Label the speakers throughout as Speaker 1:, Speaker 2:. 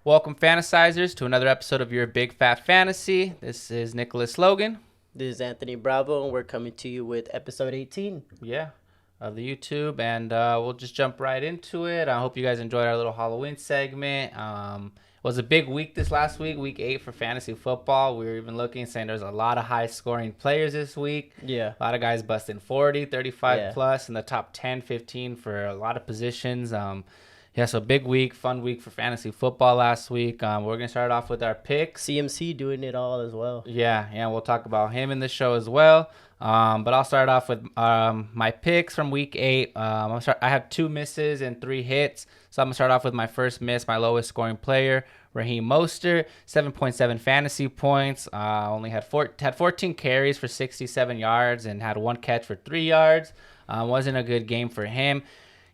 Speaker 1: Welcome, Fantasizers, to another episode of Your Big Fat Fantasy. This is Nicholas Logan.
Speaker 2: This is Anthony Bravo, and we're coming to you with episode 18.
Speaker 1: Yeah, of the YouTube, and we'll just jump right into it. I hope you guys enjoyed our little Halloween segment. It was a big week this last week, week 8 for fantasy football. We were even looking, saying there's a lot of high-scoring players this week.
Speaker 2: Yeah.
Speaker 1: A lot of guys busting 40, 35
Speaker 2: Yeah.
Speaker 1: plus in the top 10, 15 for a lot of positions. Yeah, so big week, fun week for fantasy football last week. We're going to start off with our picks.
Speaker 2: CMC doing it all as well.
Speaker 1: Yeah, we'll talk about him in the show as well. But I'll start off with my picks from week 8. I have 2 misses and 3 hits. So I'm going to start off with my first miss, my lowest scoring player, Raheem Mostert, 7.7 fantasy points. Only had 14 carries for 67 yards and had 1 catch for 3 yards. Wasn't a good game for him.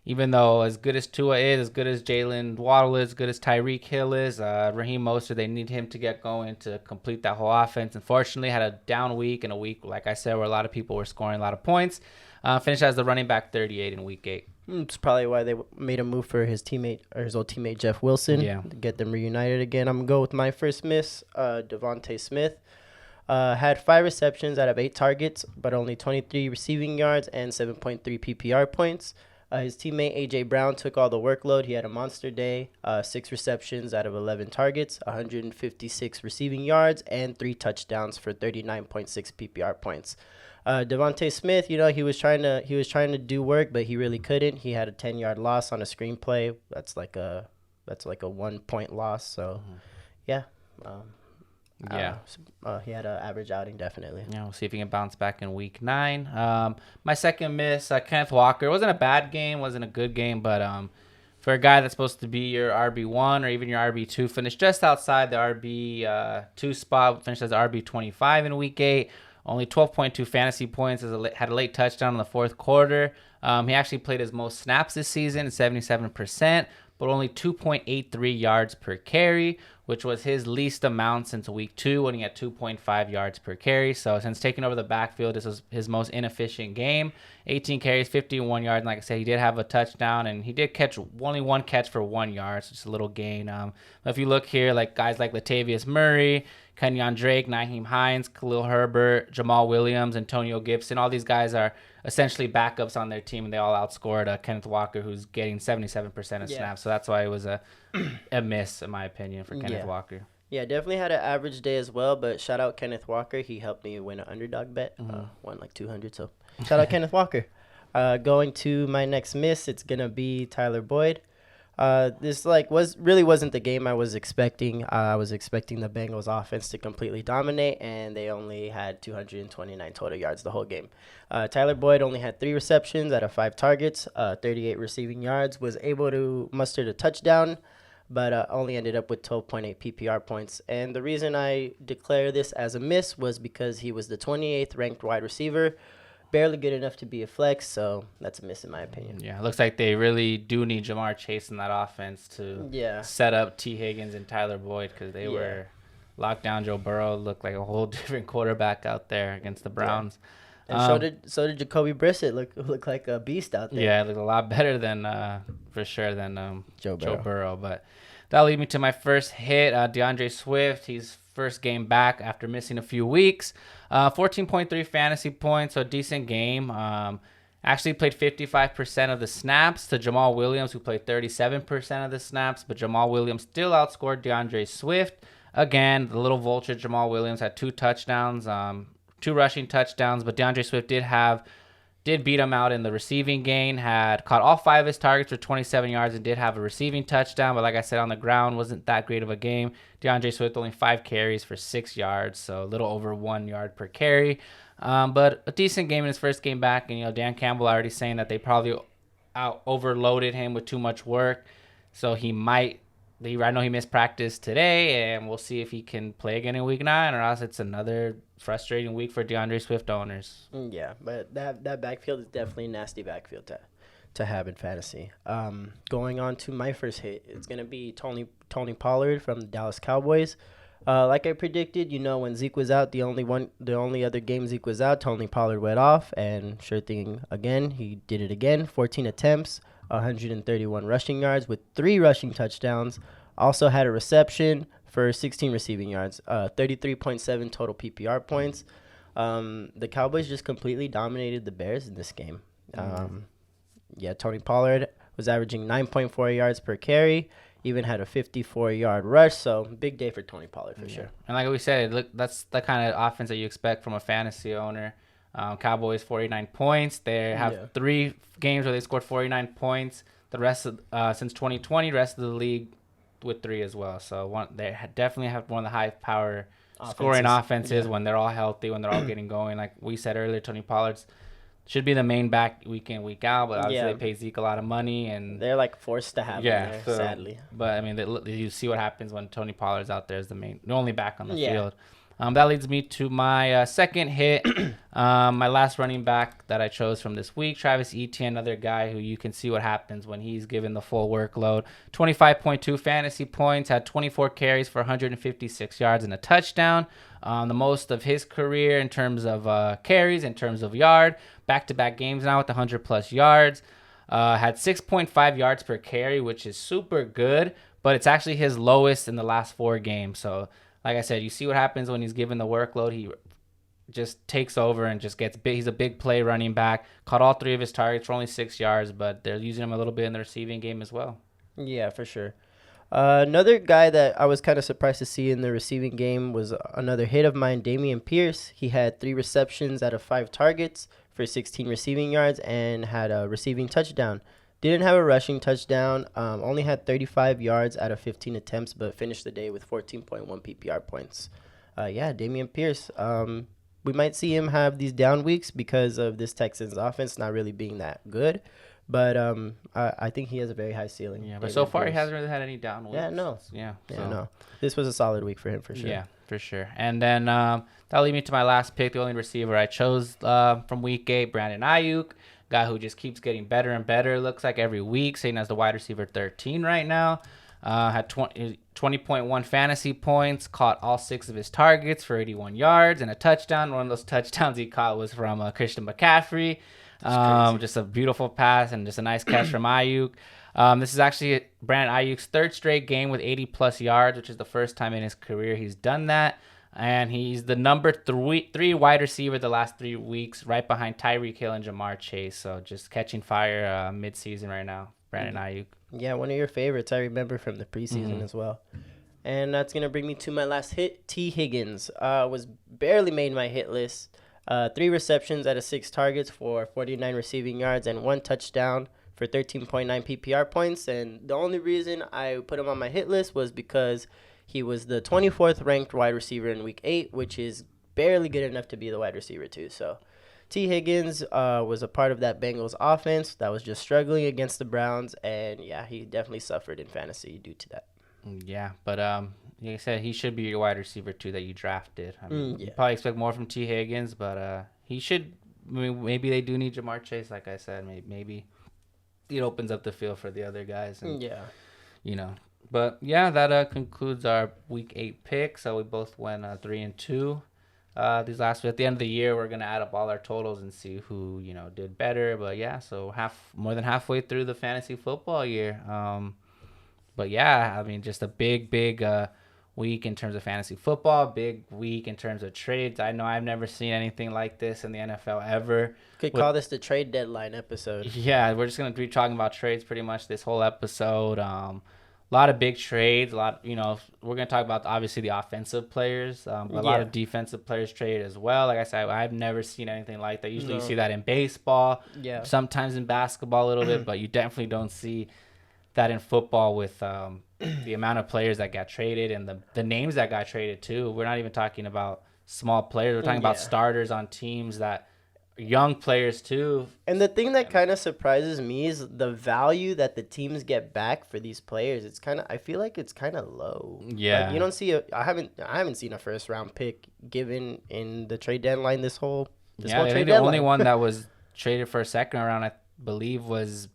Speaker 1: Even though as good as Tua is, as good as Jalen Waddle is, as good as Tyreek Hill is, Raheem Mostert, they need him to get going to complete that whole offense. Unfortunately, had a down week and a week, like I said, where a lot of people were scoring a lot of points. Finished as the running back 38 in week 8.
Speaker 2: It's probably why they made a move for his old teammate Jeff Wilson.
Speaker 1: Yeah.
Speaker 2: To get them reunited again. I'm going to go with my first miss, Devontae Smith. Had 5 receptions out of 8 targets, but only 23 receiving yards and 7.3 PPR points. His teammate A.J. Brown took all the workload. He had a monster day, 6 receptions out of 11 targets, 156 receiving yards, and 3 touchdowns for 39.6 PPR points. Devontae Smith, he was trying to do work, but he really couldn't. He had a 10-yard loss on a screenplay. That's like a 1-point loss. So, yeah. He had an average outing, definitely.
Speaker 1: Yeah, we'll see if he can bounce back in week 9. My second miss, Kenneth Walker. It wasn't a bad game, wasn't a good game, but for a guy that's supposed to be your RB1 or even your RB2, finished just outside the RB2 spot, finished as RB25 in week 8. Only 12.2 fantasy points, had a late touchdown in the fourth quarter. He actually played his most snaps this season, 77%, but only 2.83 yards per carry, which was his least amount since week 2 when he had 2.5 yards per carry. So since taking over the backfield, this was his most inefficient game. 18 carries, 51 yards. And like I said, he did have a touchdown, and he did catch only 1 catch for 1 yard, so just a little gain. But if you look here, like guys like Latavius Murray, Kenyon Drake, Nyheim Hines, Khalil Herbert, Jamal Williams, Antonio Gibson, all these guys are essentially backups on their team, and they all outscored Kenneth Walker, who's getting 77% of snaps. So that's why it was a miss, in my opinion, for Kenneth Walker.
Speaker 2: Yeah, definitely had an average day as well, but shout out Kenneth Walker. He helped me win an underdog bet, won like 200, so shout out Kenneth Walker. Going to my next miss, it's going to be Tyler Boyd. This wasn't the game I was expecting. I was expecting the Bengals offense to completely dominate, and they only had 229 total yards the whole game. Tyler Boyd only had 3 receptions out of 5 targets, 38 receiving yards, was able to muster a touchdown, but only ended up with 12.8 PPR points. And the reason I declare this as a miss was because he was the 28th ranked wide receiver, barely good enough to be a flex, so that's a miss in my opinion.
Speaker 1: Yeah, it looks like they really do need Jamar Chase in that offense to set up T. Higgins and Tyler Boyd, because they were locked down. Joe Burrow looked like a whole different quarterback out there against the Browns.
Speaker 2: And so did Jacoby Brissett look like a beast out there.
Speaker 1: Yeah, it looked a lot better than Joe
Speaker 2: Burrow.
Speaker 1: Burrow. But that'll lead me to my first hit, DeAndre Swift. He's first game back after missing a few weeks. 14.3 fantasy points, so a decent game. Actually played 55% of the snaps to Jamal Williams, who played 37% of the snaps, but Jamal Williams still outscored DeAndre Swift. Again, the little vulture Jamal Williams had 2 touchdowns, 2 rushing touchdowns, but DeAndre Swift did beat him out in the receiving gain, had caught all 5 of his targets for 27 yards and did have a receiving touchdown. But like I said, on the ground, wasn't that great of a game. DeAndre Swift only 5 carries for 6 yards, so a little over 1 yard per carry. But a decent game in his first game back. And, Dan Campbell already saying that they probably overloaded him with too much work. So I know he missed practice today, and we'll see if he can play again in week 9, or else it's another frustrating week for DeAndre Swift owners.
Speaker 2: Yeah, but that backfield is definitely a nasty backfield to have in fantasy. Going on to my first hit, it's going to be Tony Pollard from the Dallas Cowboys. Like I predicted, when Zeke was out, the only other game Zeke was out, Tony Pollard went off, and sure thing again, he did it again. 14 attempts, 131 rushing yards with 3 rushing touchdowns, Also had a reception for 16 receiving yards, 33.7 total PPR points. The Cowboys just completely dominated the Bears in this game. Tony Pollard was averaging 9.4 yards per carry, even had a 54-yard rush. So big day for Tony Pollard for sure.
Speaker 1: And like we said, look, that's the kind of offense that you expect from a fantasy owner. Cowboys 49 points. They have 3 games where they scored 49 points. The rest of since 2020, the rest of the league with 3 as well. So they definitely have one of the high power scoring offenses when they're all healthy, when they're all getting going. Like we said earlier, Tony Pollard's should be the main back week in, week out, but obviously they pay Zeke a lot of money, and
Speaker 2: they're like forced to have him there, sadly.
Speaker 1: But I mean, you see what happens when Tony Pollard's out there as the only back on the field. That leads me to my second hit. My last running back that I chose from this week, Travis Etienne, another guy who you can see what happens when he's given the full workload. 25.2 fantasy points, had 24 carries for 156 yards and a touchdown. The most of his career in terms of carries, in terms of yard. Back-to-back games now with 100-plus yards. Had 6.5 yards per carry, which is super good, but it's actually his lowest in the last 4 games. So, like I said, you see what happens when he's given the workload. He just takes over and just gets big. He's a big play running back. Caught all 3 of his targets for only 6 yards, but they're using him a little bit in the receiving game as well.
Speaker 2: Yeah, for sure. Another guy that I was kind of surprised to see in the receiving game was another hit of mine, Dameon Pierce. He had 3 receptions out of 5 targets for 16 receiving yards and had a receiving touchdown. Didn't have a rushing touchdown, only had 35 yards out of 15 attempts, but finished the day with 14.1 PPR points. Dameon Pierce. We might see him have these down weeks because of this Texans offense not really being that good. But I think he has a very high ceiling.
Speaker 1: Yeah, but so far he hasn't really had any down weeks.
Speaker 2: No. This was a solid week for him for sure.
Speaker 1: Yeah, for sure. And then that'll lead me to my last pick, the only receiver I chose from week 8, Brandon Ayuk, guy who just keeps getting better and better. Looks like every week, sitting as the wide receiver 13 right now. Had 20.1 fantasy points, caught all 6 of his targets for 81 yards and a touchdown. One of those touchdowns he caught was from Christian McCaffrey. Just a beautiful pass and just a nice catch from Ayuk. This is actually Brandon Ayuk's 3rd straight game with 80-plus yards, which is the first time in his career he's done that. And he's the number 3 wide receiver the last 3 weeks, right behind Tyreek Hill and Jamar Chase. So just catching fire mid-season right now, Brandon Ayuk.
Speaker 2: Yeah, one of your favorites. I remember from the preseason as well. And that's going to bring me to my last hit. T. Higgins was barely made my hit list. 3 receptions out of 6 targets for 49 receiving yards and 1 touchdown for 13.9 PPR points. And the only reason I put him on my hit list was because he was the 24th ranked wide receiver in week 8, which is barely good enough to be the wide receiver too. So T. Higgins was a part of that Bengals offense that was just struggling against the Browns. And yeah, he definitely suffered in fantasy due to that.
Speaker 1: Yeah, but like I said, he should be your wide receiver too that you drafted. I mean, you probably expect more from T. Higgins, but he should. I mean, maybe they do need Jamar Chase, like I said. Maybe it opens up the field for the other guys. And, But yeah, that concludes our week 8 picks. So we both went 3-2. These last at the end of the year, we're gonna add up all our totals and see who did better. But yeah, so more than halfway through the fantasy football year. But yeah, I mean, just a big week in terms of fantasy football, big week in terms of trades. I know I've never seen anything like this in the NFL ever.
Speaker 2: Could call this the trade deadline episode.
Speaker 1: Yeah, we're just going to be talking about trades pretty much this whole episode. A lot of big trades. We're going to talk about obviously the offensive players, but a lot of defensive players traded as well. Like I said, I've never seen anything like that. Usually you see that in baseball, sometimes in basketball a little bit, but you definitely don't see that in football with the amount of players that got traded and the names that got traded too. We're not even talking about small players. We're talking about starters on teams that young players too.
Speaker 2: And the thing that kind of surprises me is the value that the teams get back for these players. I feel like it's kind of low.
Speaker 1: Yeah.
Speaker 2: Like you don't see I haven't seen a 1st round pick given in the trade deadline this whole trade deadline.
Speaker 1: The only one that was traded for a 2nd round, I believe, was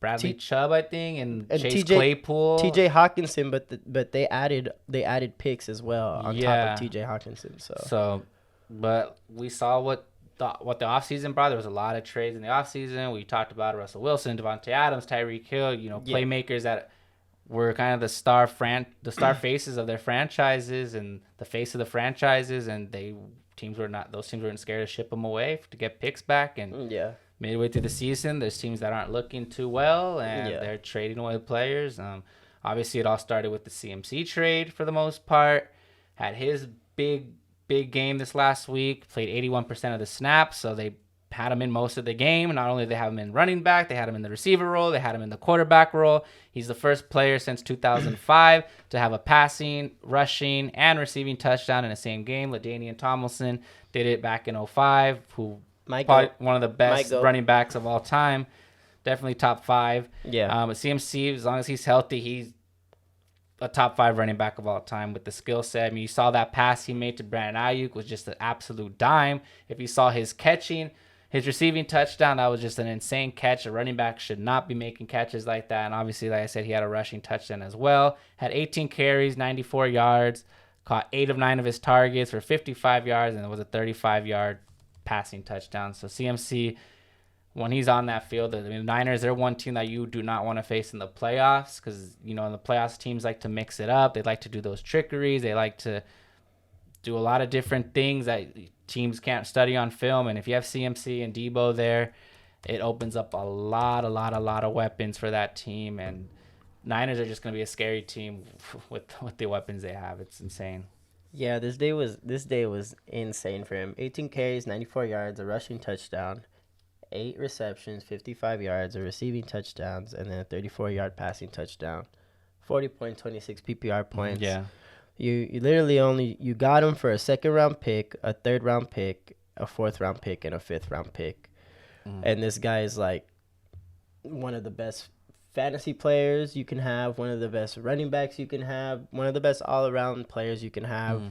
Speaker 1: Bradley Chubb, I think, and Chase Claypool,
Speaker 2: TJ Hockenson, but they added picks as well on top of TJ Hockenson.
Speaker 1: But we saw what the offseason brought. There was a lot of trades in the offseason. We talked about Russell Wilson, Devontae Adams, Tyreek Hill, playmakers that were kind of the star faces of their franchises and the face of the franchises, and those teams weren't scared to ship them away to get picks back. And midway through the season, there's teams that aren't looking too well, and they're trading away players. Obviously, it all started with the CMC trade for the most part. Had his big game this last week. Played 81% of the snaps, so they had him in most of the game. Not only did they have him in running back, they had him in the receiver role, they had him in the quarterback role. He's the first player since 2005 to have a passing, rushing, and receiving touchdown in the same game. LaDainian Tomlinson did it back in 2005, who probably one of the best running backs of all time. Definitely top 5.
Speaker 2: Yeah.
Speaker 1: But CMC, as long as he's healthy, he's a top 5 running back of all time with the skill set. I mean, you saw that pass he made to Brandon Ayuk was just an absolute dime. If you saw his receiving touchdown, that was just an insane catch. A running back should not be making catches like that. And obviously, like I said, he had a rushing touchdown as well. Had 18 carries, 94 yards, caught 8 of 9 of his targets for 55 yards, and it was a 35-yard passing touchdown. So CMC, when he's on that field, the Niners, they're one team that you do not want to face in the playoffs because, in the playoffs, teams like to mix it up. They like to do those trickeries. They like to do a lot of different things that teams can't study on film. And if you have CMC and Debo there, it opens up a lot of weapons for that team. And Niners are just going to be a scary team with the weapons they have. It's insane.
Speaker 2: Yeah, this day was insane for him. 18 carries, 94 yards, a rushing touchdown, 8 receptions, 55 yards, a receiving touchdowns, and then a 34-yard passing touchdown. 40.26 PPR points.
Speaker 1: Yeah.
Speaker 2: You literally you got him for a 2nd-round pick, a 3rd-round pick, a 4th-round pick, and a 5th-round pick. And this guy is like one of the best fantasy players you can have, one of the best running backs you can have, one of the best all-around players you can have.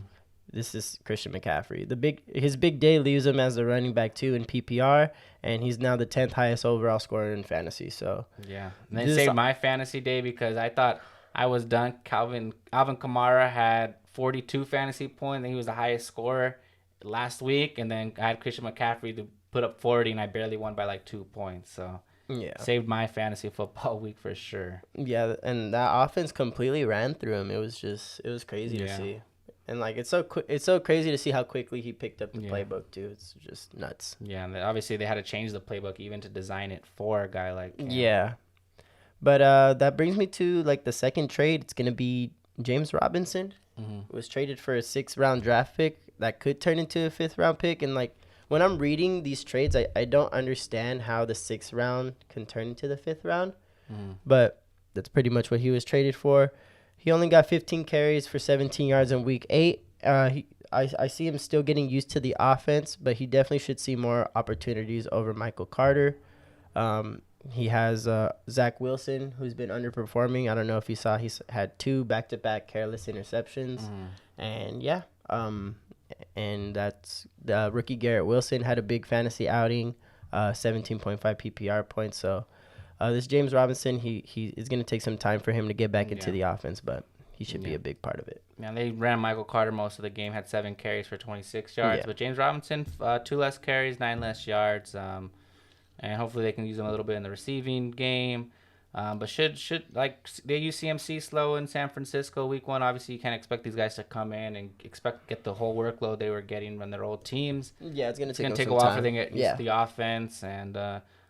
Speaker 2: This is Christian McCaffrey. His big day leaves him as the running back 2 in PPR, and he's now the 10th highest overall scorer in fantasy. So
Speaker 1: yeah, and they saved my fantasy day because I thought I was done. Alvin Kamara had 42 fantasy points, and he was the highest scorer last week. And then I had Christian McCaffrey to put up 40, and I barely won by like 2 points. So saved my fantasy football week for sure.
Speaker 2: Yeah, and that offense completely ran through him. It was crazy to see. And like it's so crazy to see how quickly he picked up the playbook too. It's just nuts.
Speaker 1: Yeah, and obviously they had to change the playbook even to design it for a guy like him.
Speaker 2: Yeah. But that brings me to like the second trade. It's gonna be James Robinson. Was traded for a 6th-round draft pick that could turn into a 5th-round pick. And like when I'm reading these trades, I don't understand how the 6th round can turn into the 5th round. But that's pretty much what he was traded for. He only got 15 carries for 17 yards in week 8. I see him still getting used to the offense, but he definitely should see more opportunities over Michael Carter. He has Zack Wilson, who's been underperforming. I don't know if you saw, he's had 2 back-to-back careless interceptions. And and that's the rookie Garrett Wilson had a big fantasy outing, 17.5 PPR points. So this James Robinson, he is going to take some time for him to get back into the offense, but he should be a big part of it.
Speaker 1: Yeah, they ran Michael Carter most of the game, had 7 carries for 26 yards. But James Robinson, 2 less carries, 9 less yards. And hopefully they can use him a little bit in the receiving game. But should they use CMC slow in San Francisco week 1? Obviously, you can't expect these guys to come in and get the whole workload they were getting from their old teams.
Speaker 2: Yeah, it's going to
Speaker 1: take a while for them to get used to the offense. And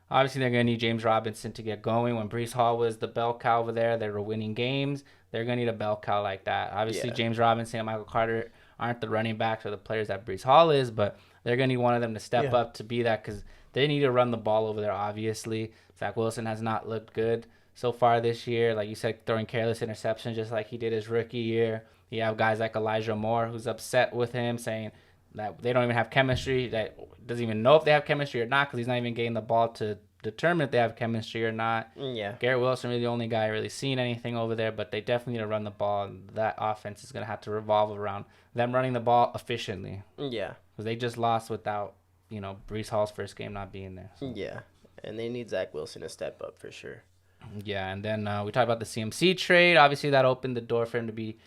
Speaker 1: obviously, they're going to need James Robinson to get going. When Breece Hall was the bell cow over there, they were winning games. They're going to need a bell cow like that. Obviously, James Robinson and Michael Carter aren't the running backs or the players that Breece Hall is, but they're going to need one of them to step up to be that because they need to run the ball over there, obviously. Zack Wilson has not looked good so far this year. Like you said, throwing careless interceptions just like he did his rookie year. You have guys like Elijah Moore who's upset with him, saying that they don't even have chemistry, that doesn't even know if they have chemistry or not because he's not even getting the ball to determine if they have chemistry or not.
Speaker 2: Yeah.
Speaker 1: Garrett Wilson really the only guy really seeing anything over there, but they definitely need to run the ball. And that offense is going to have to revolve around them running the ball efficiently.
Speaker 2: Yeah.
Speaker 1: Because they just lost without, Breece Hall's first game not being there. So.
Speaker 2: Yeah. And they need Zack Wilson to step up for sure.
Speaker 1: Yeah, and then we talked about the CMC trade. Obviously, that opened the door for him to be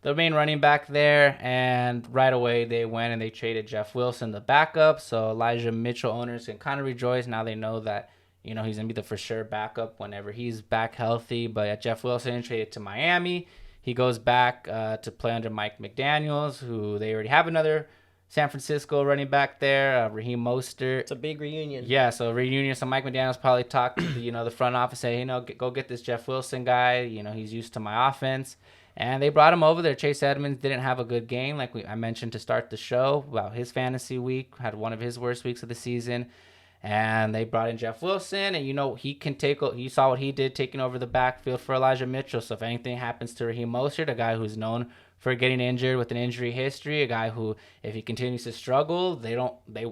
Speaker 1: the main running back there. And right away, they went and they traded Jeff Wilson, the backup. So Elijah Mitchell owners can kind of rejoice. Now they know that, he's going to be the for sure backup whenever he's back healthy. But Jeff Wilson traded to Miami. He goes back to play under Mike McDaniels, who they already have another San Francisco running back there, Raheem Mostert.
Speaker 2: It's a big reunion.
Speaker 1: Yeah, so reunion. So Mike McDaniels probably talked to the front office, say, go get this Jeff Wilson guy. He's used to my offense. And they brought him over there. Chase Edmonds didn't have a good game, like I mentioned to start the show. Well, his fantasy week had one of his worst weeks of the season. And they brought in Jeff Wilson, and he can you saw what he did taking over the backfield for Elijah Mitchell. So if anything happens to Raheem Mostert, a guy who's known for getting injured with an injury history, a guy who, if he continues to struggle, they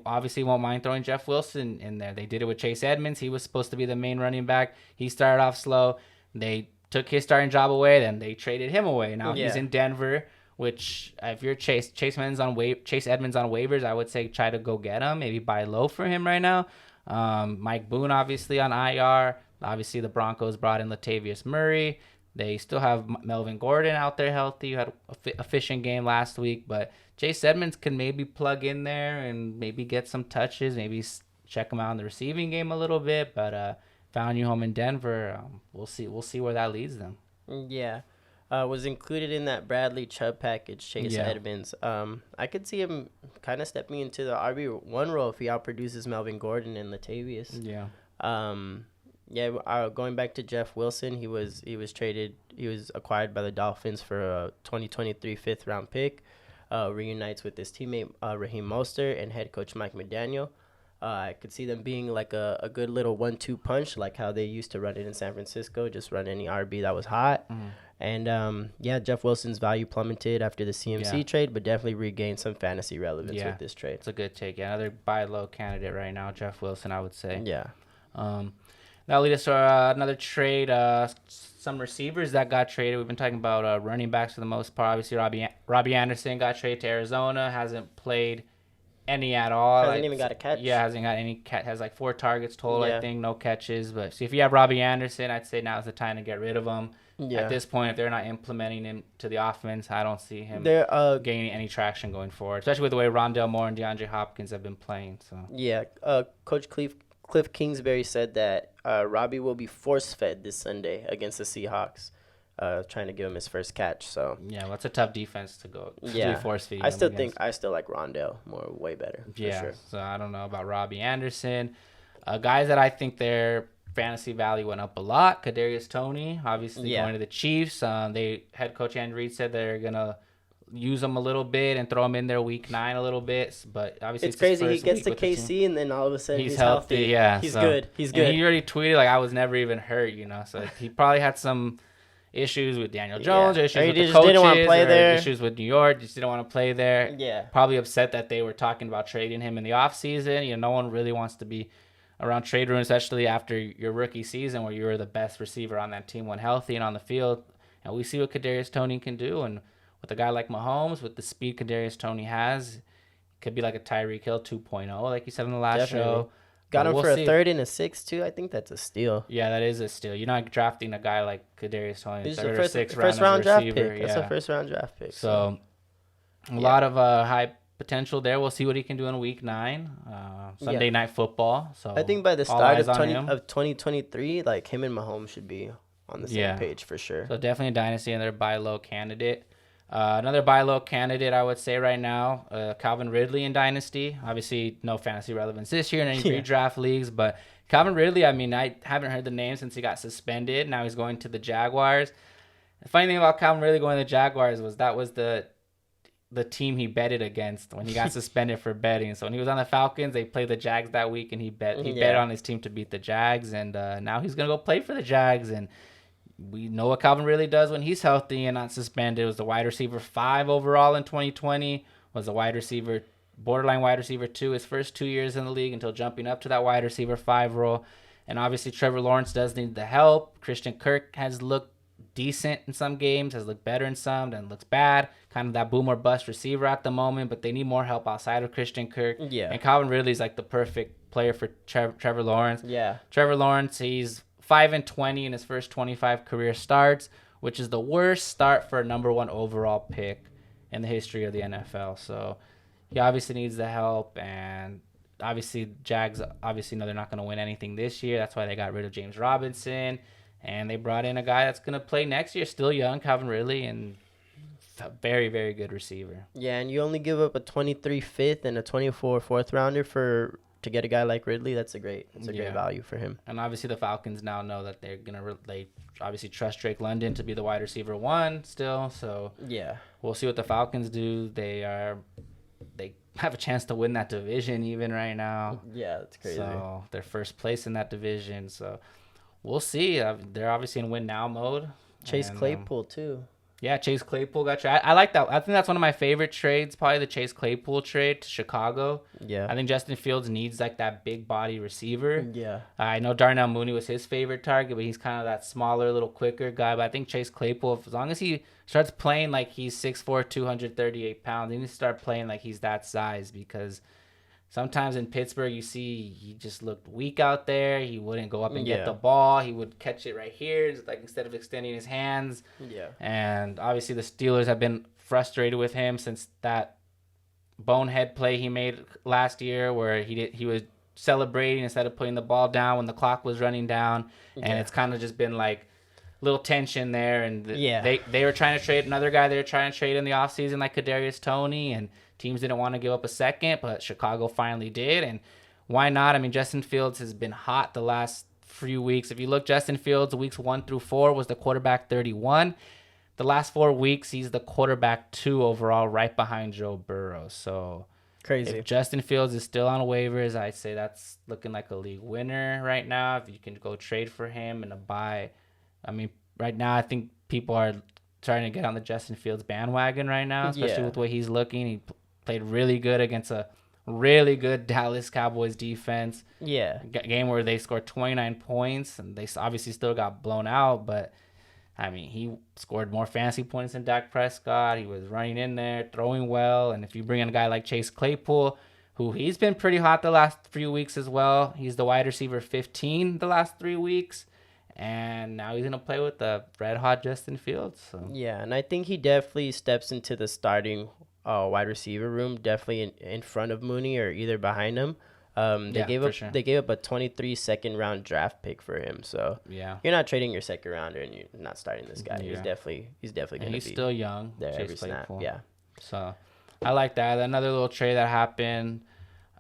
Speaker 1: obviously won't mind throwing Jeff Wilson in there. They did it with Chase Edmonds. He was supposed to be the main running back. He started off slow. They took his starting job away, then they traded him away. Now he's in Denver, which if you're Chase Edmonds on waivers, I would say try to go get him, maybe buy low for him right now. Mike Boone obviously on IR. Obviously the Broncos brought in Latavius Murray. They still have Melvin Gordon out there healthy. You had a efficient game last week, but Chase Edmonds can maybe plug in there and maybe get some touches, maybe check him out in the receiving game a little bit. But found you home in Denver. We'll see where that leads them.
Speaker 2: Yeah. Was included in that Bradley Chubb package, Chase Edmonds. I could see him kind of stepping into the RB1 role if he outproduces Melvin Gordon and Latavius.
Speaker 1: Yeah.
Speaker 2: Going back to Jeff Wilson, he was acquired by the Dolphins for a 2023 fifth-round pick. Reunites with his teammate Raheem Mostert and head coach Mike McDaniel. I could see them being like a good little 1-2 punch, like how they used to run it in San Francisco, just run any RB that was hot. Mm-hmm. And, Jeff Wilson's value plummeted after the CMC trade, but definitely regained some fantasy relevance with this trade.
Speaker 1: It's a good take. Yeah, another buy low candidate right now, Jeff Wilson, I would say.
Speaker 2: Yeah.
Speaker 1: That'll lead us to another trade. Some receivers that got traded. We've been talking about running backs for the most part. Obviously, Robbie Anderson got traded to Arizona. Hasn't played any at all.
Speaker 2: Hasn't even got a catch.
Speaker 1: Yeah, hasn't got any catch. Has like 4 targets total, I think. No catches. But see, if you have Robbie Anderson, I'd say now's the time to get rid of him. Yeah. At this point, if they're not implementing him to the offense, I don't see him gaining any traction going forward, especially with the way Rondale Moore and DeAndre Hopkins have been playing. So
Speaker 2: yeah, Coach Cliff Kingsbury said that Robbie will be force-fed this Sunday against the Seahawks, trying to give him his first catch. So
Speaker 1: yeah, well, that's a tough defense to go to force feed.
Speaker 2: I still like Rondale Moore way better.
Speaker 1: Yeah,
Speaker 2: for sure.
Speaker 1: So I don't know about Robbie Anderson. Guys that I think their fantasy value went up a lot. Kadarius Toney, obviously going to the Chiefs. Head coach Andy Reid said they're gonna use him a little bit and throw him in there week 9 a little bit. But obviously
Speaker 2: it's crazy. He gets to KC and then all of a sudden he's healthy.
Speaker 1: Yeah,
Speaker 2: he's good. He's good.
Speaker 1: And he already tweeted like I was never even hurt. So he probably had some issues with Daniel Jones, issues with the coaches, didn't want to play there. Issues with New York, just didn't want to play there.
Speaker 2: Yeah,
Speaker 1: probably upset that they were talking about trading him in the offseason. No one really wants to be around trade room, especially after your rookie season where you were the best receiver on that team when healthy and on the field. And we see what Kadarius Toney can do, and with a guy like Mahomes, with the speed Kadarius Toney has, could be like a Tyreek Hill 2.0, like you said in the last show.
Speaker 2: Got him for a 3rd and a 6th too. I think that's a steal.
Speaker 1: Yeah, that is a steal. You're not drafting a guy like Kadarius Toney,
Speaker 2: He's
Speaker 1: 3rd or 6th
Speaker 2: first round draft pick. That's a first round draft pick.
Speaker 1: So a lot of high potential there. We'll see what he can do in week 9, Sunday Night Football. So
Speaker 2: I think by the start of 2023, like him and Mahomes should be on the same page for sure.
Speaker 1: So definitely a dynasty and their buy low candidate. Another buy low candidate I would say right now, Calvin Ridley in dynasty. Obviously no fantasy relevance this year in any redraft leagues, but Calvin Ridley, I mean, I haven't heard the name since he got suspended. Now he's going to the Jaguars. The funny thing about Calvin Ridley going to the Jaguars was that was the team he betted against when he got suspended for betting. So when he was on the Falcons, they played the Jags that week, and he bet on his team to beat the Jags, and now he's gonna go play for the Jags. And we know what Calvin Ridley does when he's healthy and not suspended. It was the wide receiver 5 overall in 2020. Was a borderline wide receiver 2 his first 2 years in the league until jumping up to that wide receiver 5 role. And obviously Trevor Lawrence does need the help. Christian Kirk has looked decent in some games, has looked better in some, then looks bad. Kind of that boom or bust receiver at the moment, but they need more help outside of Christian Kirk.
Speaker 2: Yeah.
Speaker 1: And Calvin Ridley's like the perfect player for Trevor Lawrence.
Speaker 2: Yeah.
Speaker 1: Trevor Lawrence, he's 5-20 in his first 25 career starts, which is the worst start for a number 1 overall pick in the history of the NFL. So he obviously needs the help, and obviously Jags obviously know they're not going to win anything this year. That's why they got rid of James Robinson, and they brought in a guy that's going to play next year, still young, Calvin Ridley, and a very, very good receiver.
Speaker 2: Yeah, and you only give up a 23 fifth and a 24 fourth rounder to get a guy like Ridley. That's a great value for him.
Speaker 1: And obviously the Falcons now know that they're they obviously trust Drake London to be the wide receiver 1 still. So
Speaker 2: yeah,
Speaker 1: we'll see what the Falcons do. They have a chance to win that division even right now.
Speaker 2: Yeah, that's crazy.
Speaker 1: So they're first place in that division. So we'll see. They're obviously in win now mode.
Speaker 2: Chase Claypool too.
Speaker 1: Yeah, Chase Claypool got traded. I like that. I think that's one of my favorite trades, probably the Chase Claypool trade to Chicago.
Speaker 2: Yeah.
Speaker 1: I think Justin Fields needs like that big body receiver.
Speaker 2: Yeah.
Speaker 1: I know Darnell Mooney was his favorite target, but he's kind of that smaller, little quicker guy. But I think Chase Claypool, as long as he starts playing like he's 6'4", 238 pounds, he needs to start playing like he's that size, because sometimes in Pittsburgh, you see he just looked weak out there. He wouldn't go up and get the ball. He would catch it right here, just like instead of extending his hands.
Speaker 2: Yeah.
Speaker 1: And obviously the Steelers have been frustrated with him since that bonehead play he made last year, where he was celebrating instead of putting the ball down when the clock was running down. And it's kind of just been like little tension there. And they were trying to trade another guy. They were trying to trade in the offseason like Kadarius Toney, and teams didn't want to give up a second, but Chicago finally did. And why not? I mean, Justin Fields has been hot the last few weeks. If you look, Justin Fields, weeks 1 through 4 was the quarterback 31. The last 4 weeks, he's the quarterback 2 overall, right behind Joe Burrow. So
Speaker 2: crazy.
Speaker 1: If Justin Fields is still on waivers, I'd say that's looking like a league winner right now. If you can go trade for him and a buy. I mean, right now, I think people are trying to get on the Justin Fields bandwagon right now, especially with the way he's looking. He played really good against a really good Dallas Cowboys defense.
Speaker 2: Yeah.
Speaker 1: Game where they scored 29 points, and they obviously still got blown out, but I mean, he scored more fantasy points than Dak Prescott. He was running in there, throwing well, and if you bring in a guy like Chase Claypool, who he's been pretty hot the last 3 weeks as well. He's the wide receiver 15 the last 3 weeks, and now he's going to play with the red-hot Justin Fields. So.
Speaker 2: Yeah, and I think he definitely steps into the starting wide receiver room, definitely in front of Mooney or either behind him. They gave up a 23 second round draft pick for him. So you're not trading your second rounder and you're not starting this guy. He's definitely going to be.
Speaker 1: He's still young.
Speaker 2: There every snap. Yeah.
Speaker 1: So I like that. Another little trade that happened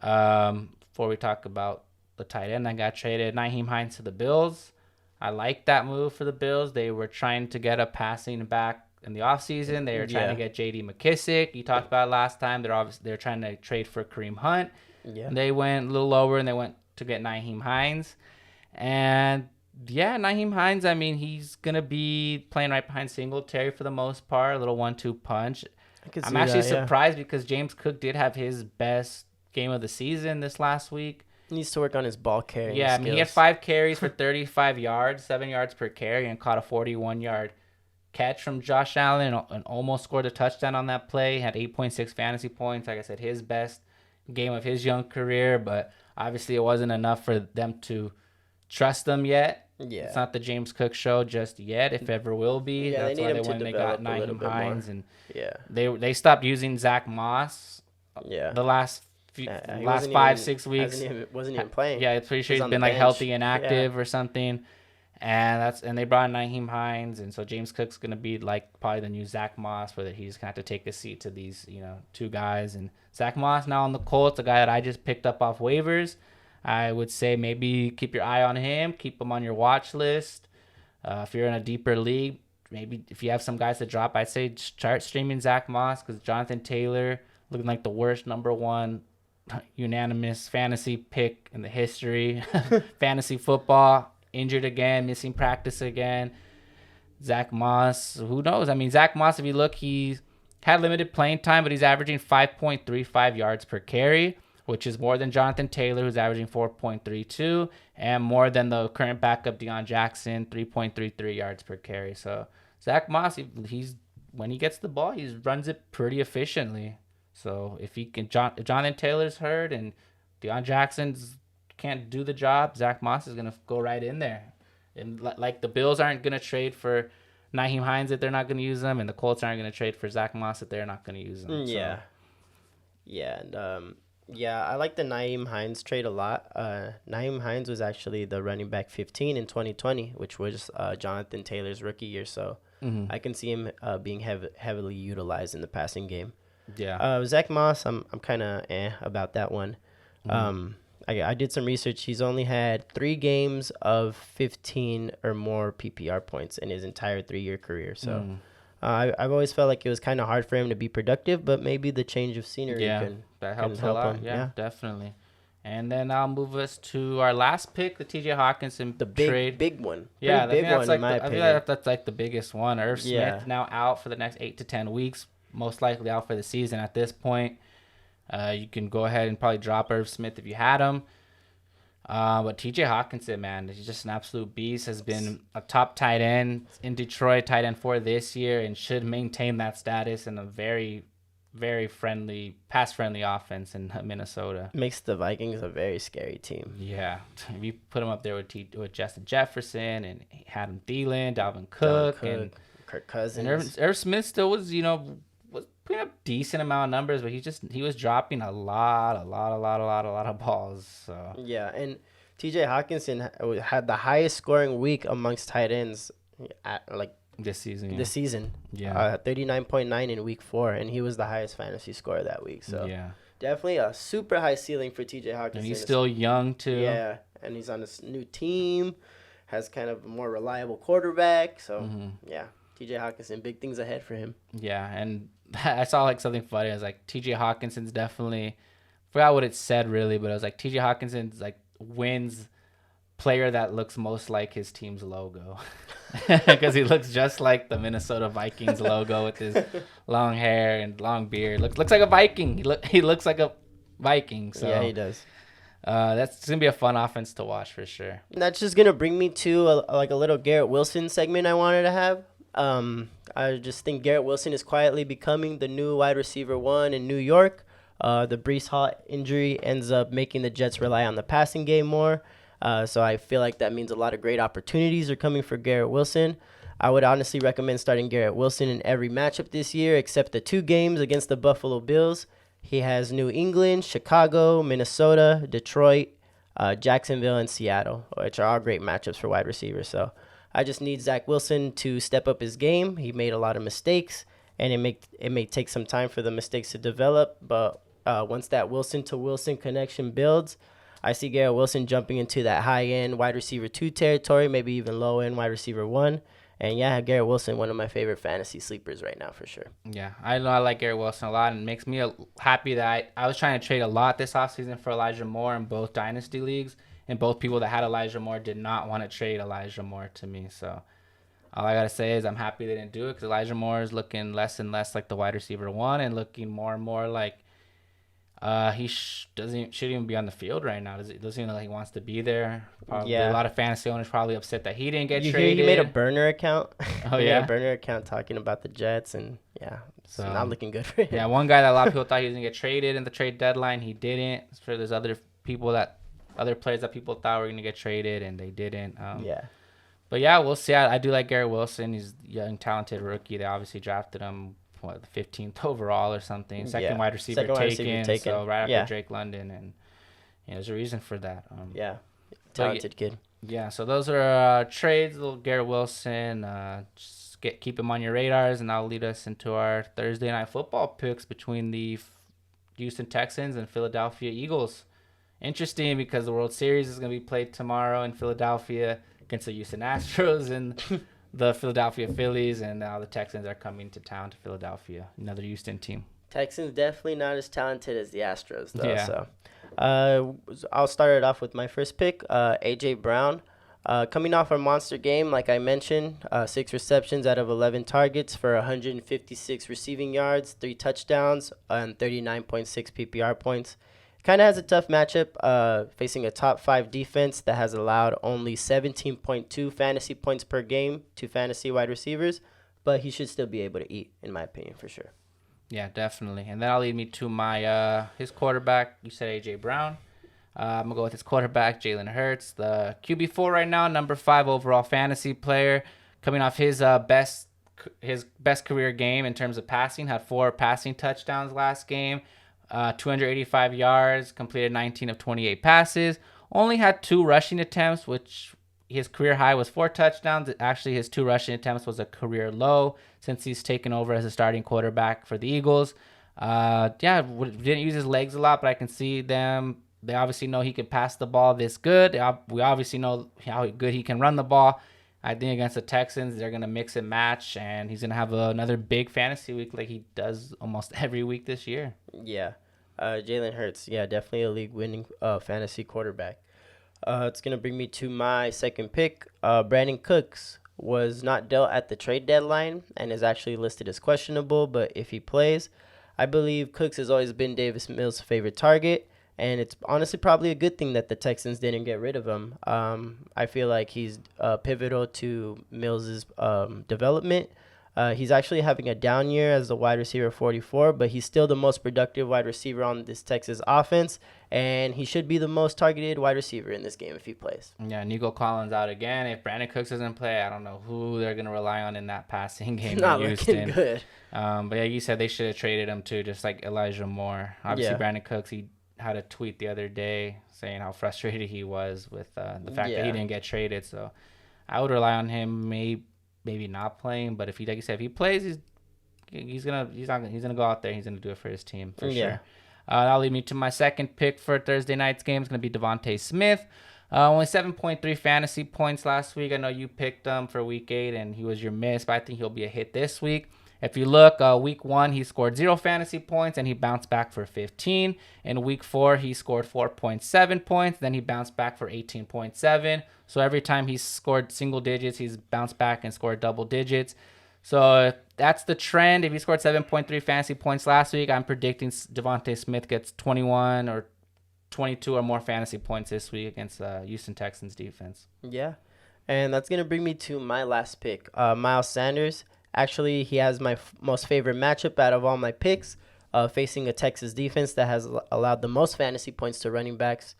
Speaker 1: before we talk about the tight end that got traded, Nyheim Hines to the Bills. I like that move for the Bills. They were trying to get a passing back in the offseason. They were trying to get J.D. McKissick. You talked about it last time. They're trying to trade for Kareem Hunt. Yeah. They went a little lower, and they went to get Nyheim Hines. And, Nyheim Hines, I mean, he's going to be playing right behind Singletary for the most part, a little 1-2 punch. I'm actually surprised because James Cook did have his best game of the season this last week.
Speaker 2: He needs to work on his ball carrying
Speaker 1: skills.
Speaker 2: I mean,
Speaker 1: he had 5 carries for 35 yards, 7 yards per carry, and caught a 41-yard catch from Josh Allen and almost scored a touchdown on that play. Had 8.6 fantasy points. Like I said, his best game of his young career, but obviously it wasn't enough for them to trust them yet. Yeah. It's not the James Cook show just yet, if ever will be.
Speaker 2: Yeah,
Speaker 1: that's
Speaker 2: why
Speaker 1: they got Nyheim Hines. And
Speaker 2: they
Speaker 1: stopped using Zach Moss the last 5-6 weeks.
Speaker 2: Wasn't even playing.
Speaker 1: Yeah, it's pretty sure he's been like healthy and active or something. And they brought in Nyheim Hines, and so James Cook's gonna be like probably the new Zach Moss, where he's gonna have to take a seat to these 2 guys. And Zach Moss now on the Colts, a guy that I just picked up off waivers. I would say maybe keep your eye on him, keep him on your watch list. If you're in a deeper league, maybe if you have some guys to drop, I'd say start streaming Zach Moss, because Jonathan Taylor looking like the worst number 1 unanimous fantasy pick in the history fantasy football. Injured again, missing practice again. Zach Moss, who knows? I mean, Zach Moss, if you look, he's had limited playing time, but he's averaging 5.35 yards per carry, which is more than Jonathan Taylor, who's averaging 4.32, and more than the current backup Deion Jackson, 3.33 yards per carry. So Zach Moss, when he gets the ball, he runs it pretty efficiently. So if Jonathan Taylor's hurt and Deion Jackson's can't do the job, Zach Moss is going to go right in there. And like the Bills aren't going to trade for Nyheim Hines if they're not going to use them, and the Colts aren't going to trade for Zach Moss if they're not going to use them.
Speaker 2: Yeah. And Yeah, I like the Nyheim Hines trade a lot. Nyheim Hines was actually the running back 15 in 2020, which was Jonathan Taylor's rookie year. So
Speaker 1: Mm-hmm.
Speaker 2: I can see him being heavily utilized in the passing game.
Speaker 1: Yeah.
Speaker 2: Zach Moss, I'm kind of about that one.
Speaker 1: Mm-hmm.
Speaker 2: I did some research. He's only had 3 games of 15 or more PPR points in his entire 3-year career. So I've always felt like it was kind of hard for him to be productive, but maybe the change of scenery
Speaker 1: Yeah,
Speaker 2: can
Speaker 1: that helps a
Speaker 2: help
Speaker 1: lot.
Speaker 2: him.
Speaker 1: Yeah, definitely. And then I'll move us to our last pick, the T.J. Hockenson
Speaker 2: The
Speaker 1: trade.
Speaker 2: big one.
Speaker 1: Yeah,
Speaker 2: Pretty big one in my
Speaker 1: I
Speaker 2: opinion.
Speaker 1: feel like that's like the biggest one. Irv
Speaker 2: Yeah.
Speaker 1: Smith now out for the next 8 to 10 weeks, most likely out for the season at this point. You can go ahead and probably drop Irv Smith if you had him. But T.J. Hockenson, man, he's just an absolute beast. Has been a top tight end in Detroit, tight end 4 this year, and should maintain that status in a very, very friendly, pass-friendly offense in Minnesota.
Speaker 2: Makes the Vikings a very scary team.
Speaker 1: Yeah, if you put him up there with Justin Jefferson and he had him Thielen, Dalvin Cook, and
Speaker 2: Kirk Cousins.
Speaker 1: And Irv Smith still was putting up decent amount of numbers, but he was dropping a lot of balls. So
Speaker 2: Yeah, and T.J. Hockenson had the highest scoring week amongst tight ends
Speaker 1: this season.
Speaker 2: this season.
Speaker 1: Yeah.
Speaker 2: 39.9 in week 4, and he was the highest fantasy scorer that week. So
Speaker 1: Yeah.
Speaker 2: definitely a super high ceiling for T.J. Hockenson.
Speaker 1: And he's still young too.
Speaker 2: Yeah, and he's on a new team, has kind of a more reliable quarterback. So yeah, T.J. Hockenson, big things ahead for him.
Speaker 1: Yeah, and I saw like something funny. I was like, T.J. Hawkinson's definitely, forgot what it said really, but I was like, T.J. Hawkinson's like wins player that looks most like his team's logo, because he looks just like the Minnesota Vikings logo with his long hair and long beard. Looks like a Viking. He looks like a Viking. So
Speaker 2: Yeah, he does.
Speaker 1: That's gonna be a fun offense to watch for sure.
Speaker 2: And that's just gonna bring me to a little Garrett Wilson segment I wanted to have. I just think Garrett Wilson is quietly becoming the new wide receiver 1 in New York. The Breece Hall injury ends up making the Jets rely on the passing game more. So I feel like that means a lot of great opportunities are coming for Garrett Wilson. I would honestly recommend starting Garrett Wilson in every matchup this year except the 2 games against the Buffalo Bills. He has New England, Chicago, Minnesota, Detroit, Jacksonville, and Seattle, which are all great matchups for wide receivers. So I just need Zach Wilson to step up his game. He made a lot of mistakes, and it may take some time for the mistakes to develop. But once that Wilson to Wilson connection builds, I see Garrett Wilson jumping into that high end wide receiver 2 territory, maybe even low end wide receiver 1. And yeah, Garrett Wilson, one of my favorite fantasy sleepers right now for sure.
Speaker 1: Yeah, I know I like Garrett Wilson a lot, and it makes me happy that I was trying to trade a lot this offseason for Elijah Moore in both dynasty leagues, and both people that had Elijah Moore did not want to trade Elijah Moore to me. So all I got to say is I'm happy they didn't do it, because Elijah Moore is looking less and less like the wide receiver 1 and looking more and more like he shouldn't even be on the field right now. Doesn't even look like he wants to be there. Probably
Speaker 2: Yeah.
Speaker 1: A lot of fantasy owners probably upset that he didn't get
Speaker 2: You hear
Speaker 1: traded.
Speaker 2: he made a burner account?
Speaker 1: Oh,
Speaker 2: He
Speaker 1: yeah?
Speaker 2: made a burner account talking about the Jets, and yeah, it's
Speaker 1: So,
Speaker 2: not looking good for him.
Speaker 1: Yeah, one guy that a lot of people thought he was going to get traded in the trade deadline. He didn't. So there's other players that people thought were going to get traded, and they didn't.
Speaker 2: Yeah.
Speaker 1: But yeah, we'll see. I do like Garrett Wilson. He's a young, talented rookie. They obviously drafted him, the 15th overall or something. Second wide receiver taken. So right after Drake London, and there's a reason for that.
Speaker 2: Talented kid.
Speaker 1: Yeah, so those are trades. Little Garrett Wilson. Just keep him on your radars, and that'll lead us into our Thursday night football picks between the Houston Texans and Philadelphia Eagles. Interesting, because the World Series is going to be played tomorrow in Philadelphia against the Houston Astros and the Philadelphia Phillies, and now the Texans are coming to town to Philadelphia, another Houston team.
Speaker 2: Texans definitely not as talented as the Astros, though.
Speaker 1: Yeah.
Speaker 2: So, I'll start it off with my first pick, A.J. Brown. Coming off a monster game, like I mentioned, 6 receptions out of 11 targets for 156 receiving yards, 3 touchdowns, and 39.6 PPR points. Kind of has a tough matchup facing a top 5 defense that has allowed only 17.2 fantasy points per game to fantasy wide receivers, but he should still be able to eat, in my opinion, for sure.
Speaker 1: Yeah, definitely. And that'll lead me to my his quarterback. You said A.J. Brown. I'm going to go with his quarterback, Jalen Hurts, the QB4 right now, number 5 overall fantasy player, coming off his best career game in terms of passing, had 4 passing touchdowns last game. 285 yards, completed 19 of 28 passes. Only had 2 rushing attempts, which his career high was 4 touchdowns. Actually, his 2 rushing attempts was a career low since he's taken over as a starting quarterback for the Eagles. Didn't use his legs a lot, but I can see them. They obviously know he could pass the ball this good. We obviously know how good he can run the ball. I think against the Texans, they're going to mix and match, and he's going to have another big fantasy week like he does almost every week this year.
Speaker 2: Yeah. Jalen Hurts, definitely a league-winning fantasy quarterback. It's going to bring me to my second pick. Brandon Cooks was not dealt at the trade deadline and is actually listed as questionable, but if he plays, I believe Cooks has always been Davis Mills' favorite target, and it's honestly probably a good thing that the Texans didn't get rid of him. I feel like he's pivotal to Mills' development. He's actually having a down year as the wide receiver 44, but he's still the most productive wide receiver on this Texas offense, and he should be the most targeted wide receiver in this game if he plays.
Speaker 1: Yeah, Nico Collins out again. If Brandon Cooks doesn't play, I don't know who they're going to rely on in that passing game.
Speaker 2: Not looking good.
Speaker 1: But yeah, you said they should have traded him too, just like Elijah Moore. Obviously, Brandon Cooks, he had a tweet the other day saying how frustrated he was with the fact that he didn't get traded. So I would rely on him maybe not playing, but if he, like you said, if he plays, he's gonna go out there. He's gonna do it for his team for sure. That'll lead me to my second pick for Thursday night's game. It's gonna be Devontae Smith. Only 7.3 fantasy points last week. I know you picked him for week 8, and he was your miss, but I think he'll be a hit this week. If you look, week 1, he scored 0 fantasy points, and he bounced back for 15. In week 4, he scored 4.7 points. Then he bounced back for 18.7. So every time he's scored single digits, he's bounced back and scored double digits. So that's the trend. If he scored 7.3 fantasy points last week, I'm predicting Devontae Smith gets 21 or 22 or more fantasy points this week against Houston Texans defense.
Speaker 2: Yeah, and that's going to bring me to my last pick, Miles Sanders. Actually, he has my most favorite matchup out of all my picks, facing a Texas defense that has allowed the most fantasy points to running backs.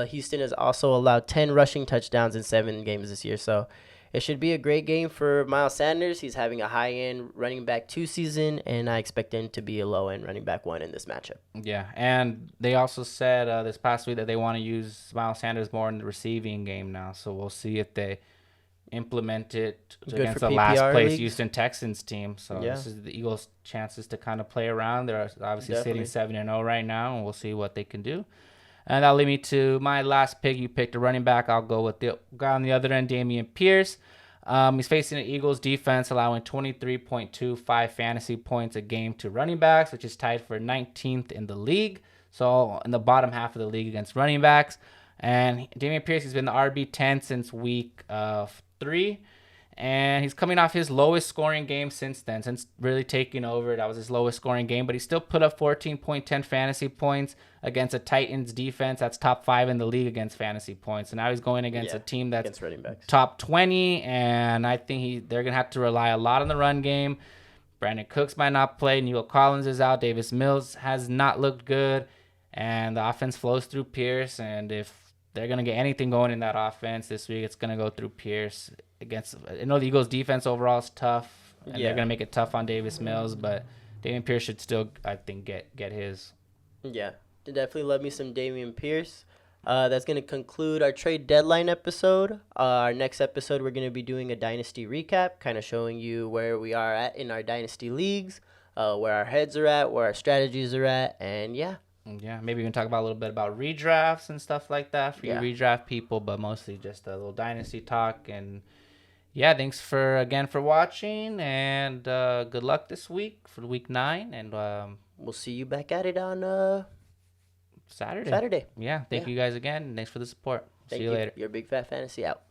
Speaker 2: Houston has also allowed 10 rushing touchdowns in 7 games this year, so it should be a great game for Miles Sanders. He's having a high-end running back 2 season, and I expect him to be a low-end running back 1 in this matchup.
Speaker 1: Yeah, and they also said this past week that they want to use Miles Sanders more in the receiving game now, so we'll see if they implement it against the last place leagues. Houston Texans team. So this is the Eagles' chances to kind of play around. They're obviously sitting 7-0 right now, and we'll see what they can do. And that'll lead me to my last pick. You picked a running back. I'll go with the guy on the other end, Dameon Pierce. He's facing an Eagles defense allowing 23.25 fantasy points a game to running backs, which is tied for 19th in the league. So in the bottom half of the league against running backs. And Dameon Pierce has been the RB10 since week 3. And he's coming off his lowest scoring game since then, since really taking over. That was his lowest scoring game, but he still put up 14.10 fantasy points against a Titans defense that's top 5 in the league against fantasy points. So now he's going against a team that's top 20, and I think they're going to have to rely a lot on the run game. Brandon Cooks might not play. Nico Collins is out. Davis Mills has not looked good, and the offense flows through Pierce, and if they're going to get anything going in that offense this week, it's going to go through Pierce. I know the Eagles' defense overall is tough, and they're going to make it tough on Davis Mills, but Dameon Pierce should still, I think, get his.
Speaker 2: Yeah, definitely love me some Dameon Pierce. That's going to conclude our trade deadline episode. Our next episode, we're going to be doing a dynasty recap, kind of showing you where we are at in our dynasty leagues, where our heads are at, where our strategies are at, and yeah.
Speaker 1: Yeah, maybe we can talk about a little bit about redrafts and stuff like that for you redraft people, but mostly just a little dynasty talk. And yeah, thanks for watching, and good luck this week for week 9. And
Speaker 2: we'll see you back at it on
Speaker 1: Saturday.
Speaker 2: Saturday.
Speaker 1: Yeah, thank you guys again. Thanks for the support. See you later.
Speaker 2: Your Big Fat Fantasy out.